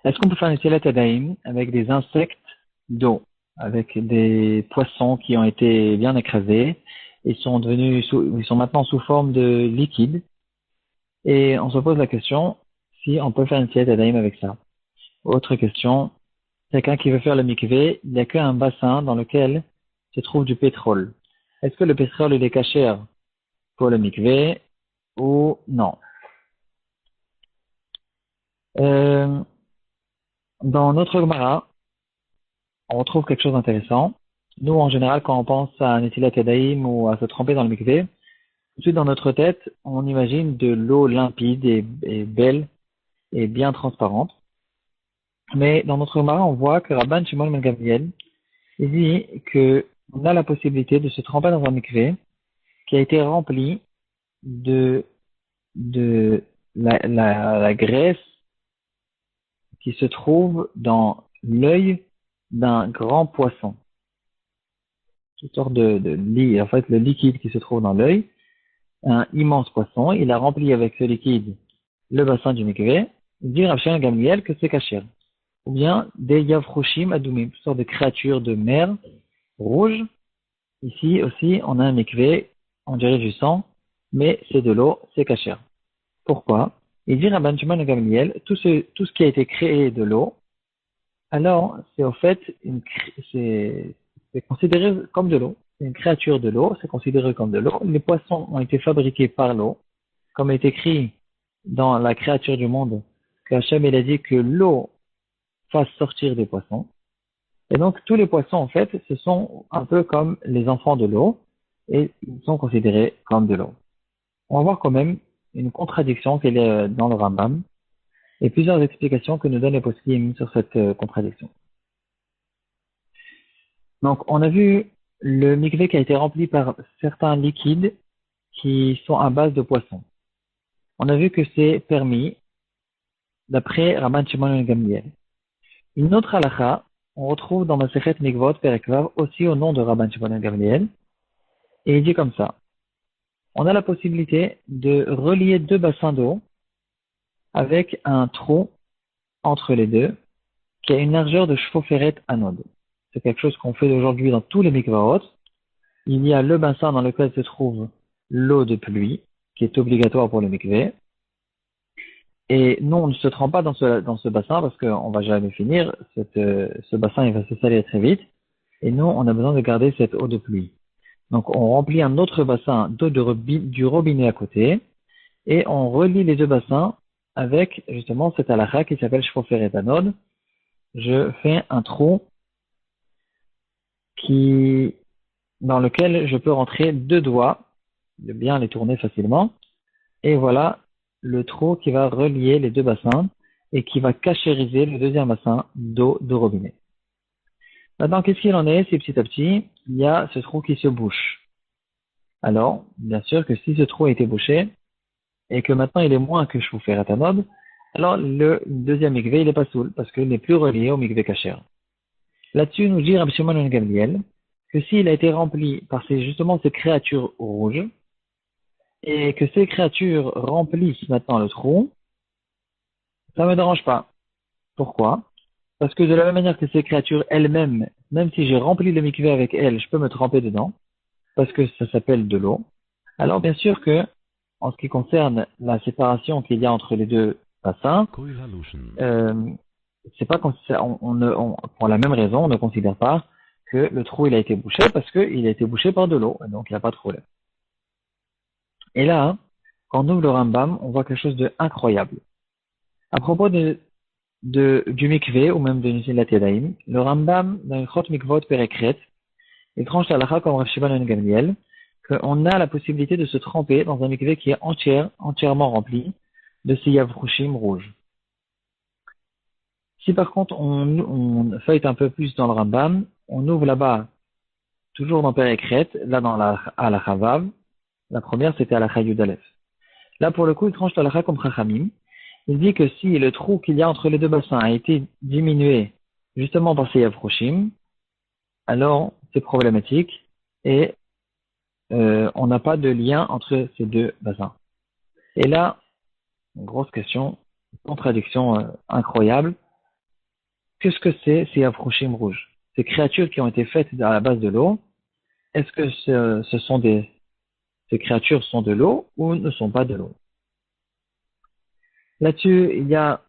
Est-ce qu'on peut faire une Netilat Yadayim avec des insectes d'eau, avec des poissons qui ont été bien écrasés et ils sont maintenant sous forme de liquide. Et on se pose la question si on peut faire une Netilat Yadayim avec ça. Autre question, quelqu'un qui veut faire le mikvé, il n'y a qu'un bassin dans lequel se trouve du pétrole. Est-ce que le pétrole il est caché pour le mikvé ou non? Euh, Dans notre Gemara, on retrouve quelque chose d'intéressant. Nous, en général, quand on pense à un Netilat Yadayim ou à se tremper dans le mikvé, tout de suite dans notre tête, on imagine de l'eau limpide et belle et bien transparente. Mais dans notre Gemara, on voit que Rabban Shimon ben Gamliel, il dit que on a la possibilité de se tremper dans un mikvé qui a été rempli de, de la graisse qui se trouve dans l'œil d'un grand poisson. Toutes sortes en fait, le liquide qui se trouve dans l'œil, un immense poisson, il a rempli avec ce liquide le bassin du mikvé, il dit Rav Shimon Gamliel que c'est kasher. Ou bien des yavroshim adoumim, toutes sortes de créatures de mer rouges. Ici aussi, on a un mikvé, on dirait du sang, mais c'est de l'eau, c'est kasher. Pourquoi? Il dit Rabban Shimon Gamliel, tout ce qui a été créé de l'eau, alors c'est au fait c'est considéré comme de l'eau. C'est une créature de l'eau, c'est considéré comme de l'eau. Les poissons ont été fabriqués par l'eau, comme est écrit dans la créature du monde, que Hachem il a dit que l'eau fasse sortir des poissons. Et donc tous les poissons en fait, ce sont un peu comme les enfants de l'eau et ils sont considérés comme de l'eau. On va voir quand même une contradiction qu'il y a dans le Rambam et plusieurs explications que nous donnent les poskim sur cette contradiction. Donc, on a vu le mikvé qui a été rempli par certains liquides qui sont à base de poissons. On a vu que c'est permis d'après Rabban Shimon ben Gamliel. Une autre halakha, on retrouve dans Masechet Mikvot Perek Vav aussi au nom de Rabban Shimon ben Gamliel, et il dit comme ça. On a la possibilité de relier deux bassins d'eau avec un trou entre les deux qui a une largeur de Shvoferet Anod. C'est quelque chose qu'on fait aujourd'hui dans tous les mikvaot. Il y a le bassin dans lequel se trouve l'eau de pluie, qui est obligatoire pour le mikvé. Et nous, on ne se trempe pas dans ce bassin parce qu'on va jamais finir. Ce bassin, il va se salir très vite. Et nous, on a besoin de garder cette eau de pluie. Donc, on remplit un autre bassin d'eau du robinet à côté. Et on relie les deux bassins avec, justement, cette halakha qui s'appelle Shvoferet Anod. Je fais un trou dans lequel je peux rentrer deux doigts, de bien les tourner facilement, et voilà le trou qui va relier les deux bassins et qui va cachériser le deuxième bassin d'eau de robinet. Maintenant, qu'est-ce qu'il en est si petit à petit, il y a ce trou qui se bouche? Alors, bien sûr que si ce trou a été bouché et que maintenant il est moins que Shvuferet Anod, alors le deuxième mikvé il est pas soul parce qu'il n'est plus relié au mikvé kasher. Là-dessus, nous dit Rabbi Shimon ben Gamliel que s'il a été rempli par justement ces créatures rouges, et que ces créatures remplissent maintenant le trou, ça me dérange pas. Pourquoi? Parce que de la même manière que ces créatures elles-mêmes, même si j'ai rempli le mikvé avec elles, je peux me tremper dedans, parce que ça s'appelle de l'eau. Alors bien sûr que, en ce qui concerne la séparation qu'il y a entre les deux bassins, c'est pas pour la même raison, on ne considère pas que le trou il a été bouché parce qu'il a été bouché par de l'eau, donc il n'y a pas de problème. Et là, quand on ouvre le Rambam, on voit quelque chose d'incroyable. À propos du mikvé, ou même de Netilat Yadayim, le Rambam, dans le Chot Mikvot Perekret, il tranche la halakha comme Rav Shimon ben Gamliel, qu'on a la possibilité de se tremper dans un mikvé qui est entièrement rempli de ces yavrushim rouges. Si par contre on feuille un peu plus dans le Rambam, on ouvre là-bas, toujours dans Perekret, là dans la halakha Vav, la première c'était halakha Yud Aleph. Là pour le coup, il tranche la halakha comme Chachamim. Il dit que si le trou qu'il y a entre les deux bassins a été diminué justement par ces yavrushim, alors c'est problématique et on n'a pas de lien entre ces deux bassins. Et là, une grosse question, une contradiction incroyable. qu'est-ce que c'est ces Afrochim rouges? Ces créatures qui ont été faites à la base de l'eau, est-ce que ces créatures sont de l'eau ou ne sont pas de l'eau? Là-dessus, il y a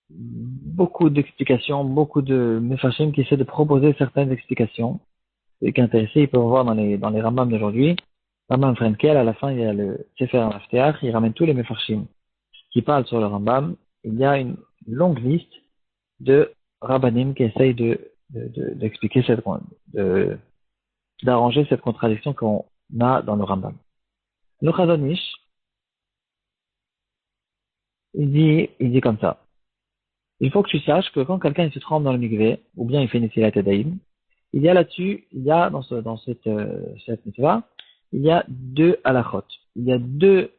beaucoup d'explications, beaucoup de Mefarshim qui essaient de proposer certaines explications. Et qui est intéressé, ils peuvent voir dans les Rambam d'aujourd'hui. Rambam Frenkel, à la fin, il y a le Sefer Al-Mafteach, il ramène tous les Mefarshim qui parlent sur le Rambam. Il y a une longue liste de Rabbanim qui essayent d'expliquer d'arranger cette contradiction qu'on a dans le Rambam. Le Chazon Ish, il dit comme ça. Il faut que tu saches que quand quelqu'un se trempe dans le mikvé, ou bien il fait Netilat Yadayim, il y a là-dessus, il y a dans cette mitzvah, il y a deux halachot. Il y a deux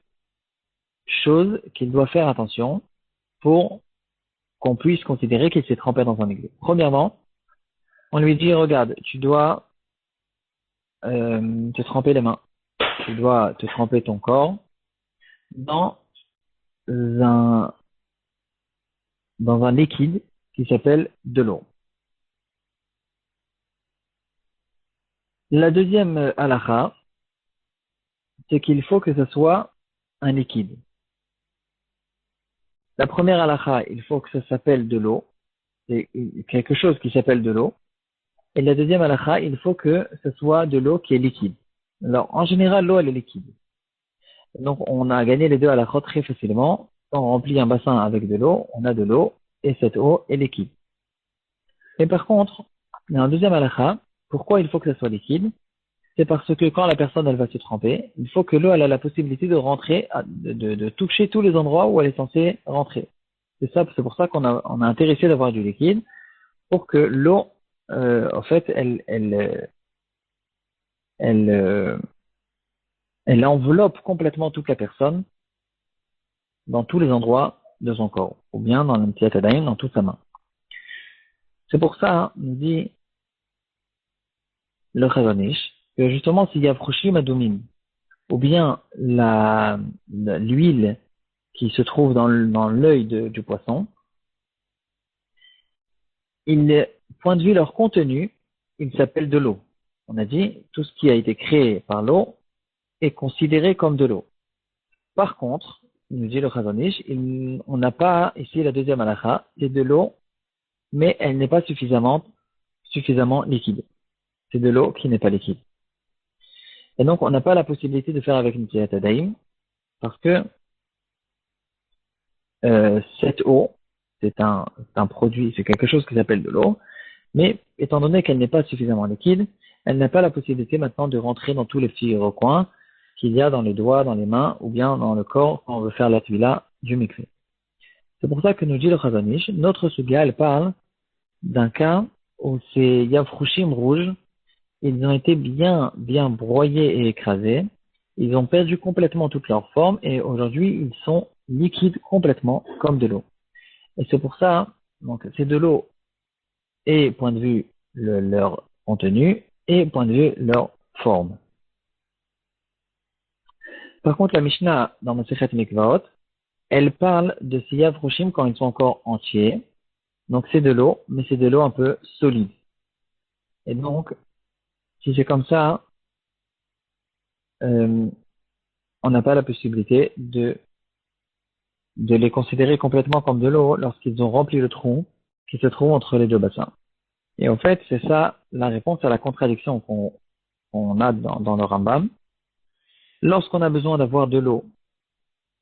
choses qu'il doit faire attention pour qu'on puisse considérer qu'il s'est trempé dans un mikvé. Premièrement, on lui dit, regarde, tu dois te tremper les mains. Tu dois te tremper ton corps dans un, dans un liquide qui s'appelle de l'eau. La deuxième halakha, c'est qu'il faut que ce soit un liquide. La première halakha, il faut que ça s'appelle de l'eau. C'est quelque chose qui s'appelle de l'eau. Et la deuxième halakha, il faut que ce soit de l'eau qui est liquide. Alors, en général, l'eau, elle est liquide. Donc, on a gagné les deux halakhot très facilement. Quand on remplit un bassin avec de l'eau, on a de l'eau et cette eau est liquide. Et par contre, il y a un deuxième halakha. Pourquoi il faut que ça soit liquide? C'est parce que quand la personne elle va se tremper, il faut que l'eau elle a la possibilité de rentrer, de toucher tous les endroits où elle est censée rentrer. C'est pour ça on a intéressé d'avoir du liquide pour que l'eau, en fait, elle enveloppe complètement toute la personne dans tous les endroits de son corps, ou bien dans le Netilat Yadayim, dans toute sa main. C'est pour ça, nous dit le Chazon Ish, que justement s'il y a Froshim Adumim, ou bien l'huile qui se trouve dans l'œil du poisson, point de vue leur contenu, il s'appelle de l'eau. On a dit, tout ce qui a été créé par l'eau est considéré comme de l'eau. Par contre, il nous dit le Chazon Ish, on n'a pas ici la deuxième halakha, c'est de l'eau, mais elle n'est pas suffisamment liquide. C'est de l'eau qui n'est pas liquide. Et donc, on n'a pas la possibilité de faire avec une Netilat Yadayim, parce que cette eau, c'est un produit, c'est quelque chose qui s'appelle de l'eau, mais étant donné qu'elle n'est pas suffisamment liquide, elle n'a pas la possibilité maintenant de rentrer dans tous les petits recoins qu'il y a dans les doigts, dans les mains, ou bien dans le corps quand on veut faire la tuila du mikvé. C'est pour ça que nous dit le Chazon Ish, notre suga, elle parle d'un cas où ces yavrushim rouges, ils ont été bien broyés et écrasés. Ils ont perdu complètement toute leur forme et aujourd'hui, ils sont liquides complètement comme de l'eau. Et c'est pour ça, donc, c'est de l'eau et point de vue leur contenu et point de vue leur forme. Par contre, la Mishnah, dans Masechet Mikvaot, elle parle de ces yavrushim quand ils sont encore entiers. Donc, c'est de l'eau, mais c'est de l'eau un peu solide. Et donc, si c'est comme ça, on n'a pas la possibilité de les considérer complètement comme de l'eau lorsqu'ils ont rempli le trou qui se trouve entre les deux bassins. Et en fait, c'est ça la réponse à la contradiction qu'on a dans le Rambam. Lorsqu'on a besoin d'avoir de l'eau,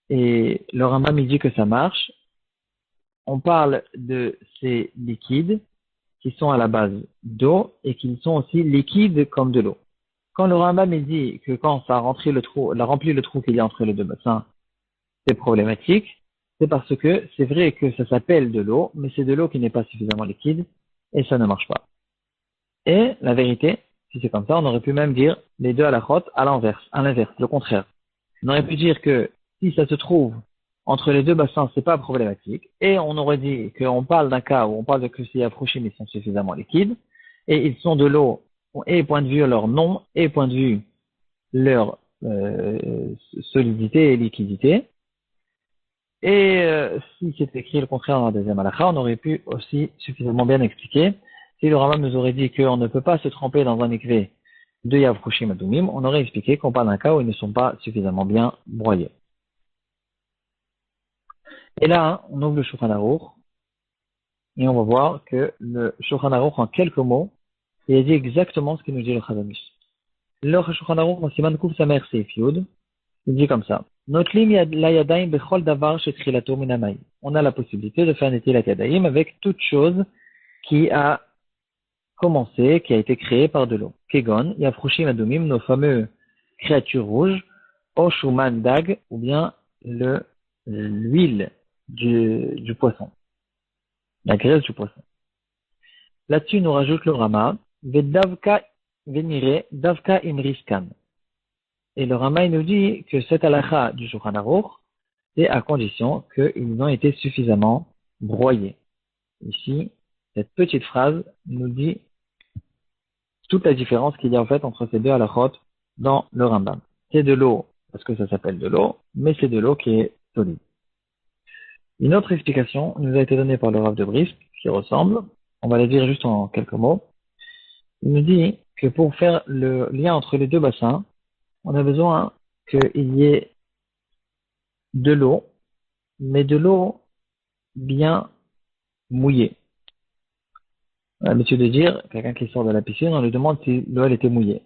et le Rambam il dit que ça marche, on parle de ces liquides qui sont à la base d'eau et qui sont aussi liquides comme de l'eau. Quand le Rambam il dit que quand ça a rempli le trou qu'il y a entre les deux bassins, c'est problématique, c'est parce que c'est vrai que ça s'appelle de l'eau, mais c'est de l'eau qui n'est pas suffisamment liquide et ça ne marche pas. Et la vérité, si c'est comme ça, on aurait pu même dire les deux halachot à l'inverse, le contraire. On aurait pu dire que si ça se trouve entre les deux bassins, c'est pas problématique, et on aurait dit qu'on parle d'un cas où on parle de que ces Afrochim, ils sont suffisamment liquides, et ils sont de l'eau, et point de vue leur nom, et point de vue leur solidité et liquidité. Et si c'était écrit le contraire dans la deuxième halakha, on aurait pu aussi suffisamment bien expliquer. Si le Rambam nous aurait dit qu'on ne peut pas se tremper dans un mikvé de Yavrushim Adumim, on aurait expliqué qu'on parle d'un cas où ils ne sont pas suffisamment bien broyés. Et là, on ouvre le Shulchan Aruch et on va voir que le Shulchan Aruch, en quelques mots, il a dit exactement ce qu'il nous dit le Chazon Ish. Le Shulchan Aruch, en Siman Kuf Samer Seif Yud, il dit comme ça. Notlim la yadayim bechol davar shetrilato minamay. On a la possibilité de faire netilat yadayim avec toute chose qui a commencé, qui a été créée par de l'eau. Kegon, yafrushim adumim, nos fameux créatures rouges, oshuman dag, ou bien l'huile du poisson. La graisse du poisson. Là-dessus, nous rajoute le Rama, vedavka venire, davka imriskan. Et le Rama nous dit que cette halakha du Shulchan Aruch, c'est à condition qu'ils ont été suffisamment broyés. Ici, cette petite phrase nous dit toute la différence qu'il y a en fait entre ces deux halakhot dans le Rambam. C'est de l'eau, parce que ça s'appelle de l'eau, mais c'est de l'eau qui est solide. Une autre explication nous a été donnée par le Rav de Brisk, qui ressemble, on va la dire juste en quelques mots. Il nous dit que pour faire le lien entre les deux bassins, on a besoin qu'il y ait de l'eau, mais de l'eau bien mouillée. On a l'habitude de dire, quelqu'un qui sort de la piscine, on lui demande si l'eau elle était mouillée.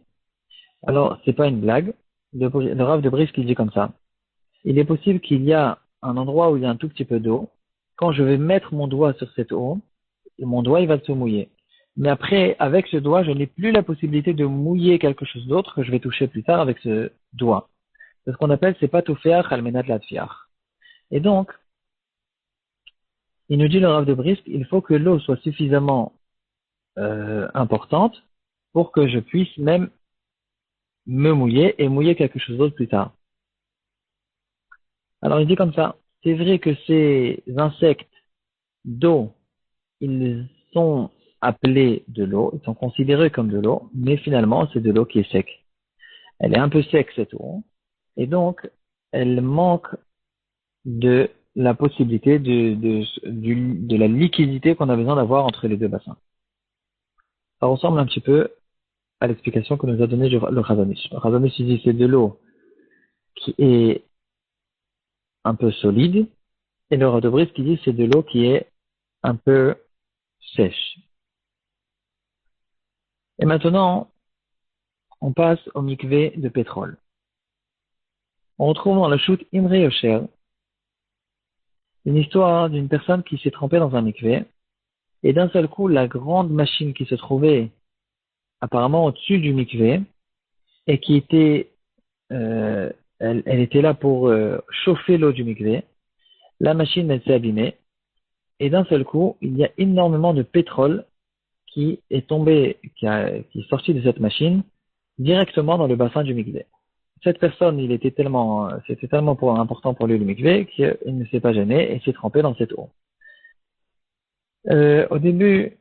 Alors, c'est pas une blague. Le Rav de Brisk qui dit comme ça. Il est possible qu'il y a un endroit où il y a un tout petit peu d'eau. Quand je vais mettre mon doigt sur cette eau, mon doigt il va se mouiller. Mais après, avec ce doigt, je n'ai plus la possibilité de mouiller quelque chose d'autre que je vais toucher plus tard avec ce doigt. C'est ce qu'on appelle, c'est pas tout faire, almenat latfiar. Et donc, il nous dit le Rav de Brisk, il faut que l'eau soit suffisamment importante pour que je puisse même me mouiller et mouiller quelque chose d'autre plus tard. Alors il dit comme ça, c'est vrai que ces insectes d'eau, ils sont appelés de l'eau, ils sont considérés comme de l'eau, mais finalement c'est de l'eau qui est sec. Elle est un peu sec cette eau, et donc elle manque de la possibilité de la liquidité qu'on a besoin d'avoir entre les deux bassins. Ça ressemble un petit peu à l'explication que nous a donnée le Chazon Ish. Le Chazon Ish dit c'est de l'eau qui est un peu solide, et le Rav de Brisk qui dit c'est de l'eau qui est un peu sèche. Et maintenant, on passe au mikvé de pétrole. On retrouve dans le shoot Imre Yosher une histoire d'une personne qui s'est trempée dans un mikvé, et d'un seul coup, la grande machine qui se trouvait apparemment au-dessus du mikvé, et qui était, elle était là pour chauffer l'eau du mikvé, la machine elle s'est abîmée, et d'un seul coup, il y a énormément de pétrole qui est tombé, qui est sorti de cette machine directement dans le bassin du mikvé. Cette personne, c'était tellement important pour lui le mikvé qu'il ne s'est pas gêné et s'est trempé dans cette eau. Au début,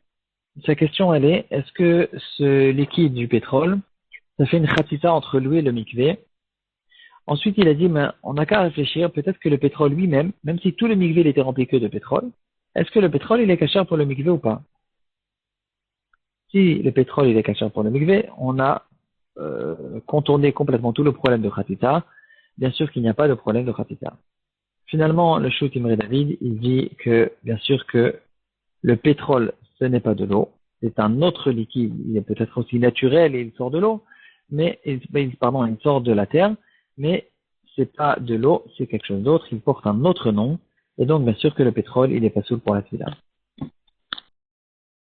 sa question elle est, est-ce que ce liquide du pétrole, ça fait une khatita entre lui et le mikvé? Ensuite, il a dit, mais on n'a qu'à réfléchir, peut-être que le pétrole lui-même, même si tout le mikvé il était rempli que de pétrole, est-ce que le pétrole il est cachère pour le mikvé ou pas? Si le pétrole il est cachère pour le mikvé, on a contourné complètement tout le problème de khatita. Bien sûr qu'il n'y a pas de problème de khatita. Finalement, le Shoot Imre David, il dit que, bien sûr que le pétrole, ce n'est pas de l'eau, c'est un autre liquide, il est peut-être aussi naturel et il sort de l'eau, mais, il sort de la terre, mais c'est pas de l'eau, c'est quelque chose d'autre, il porte un autre nom, et donc bien sûr que le pétrole, il est pas soul pour la tefila.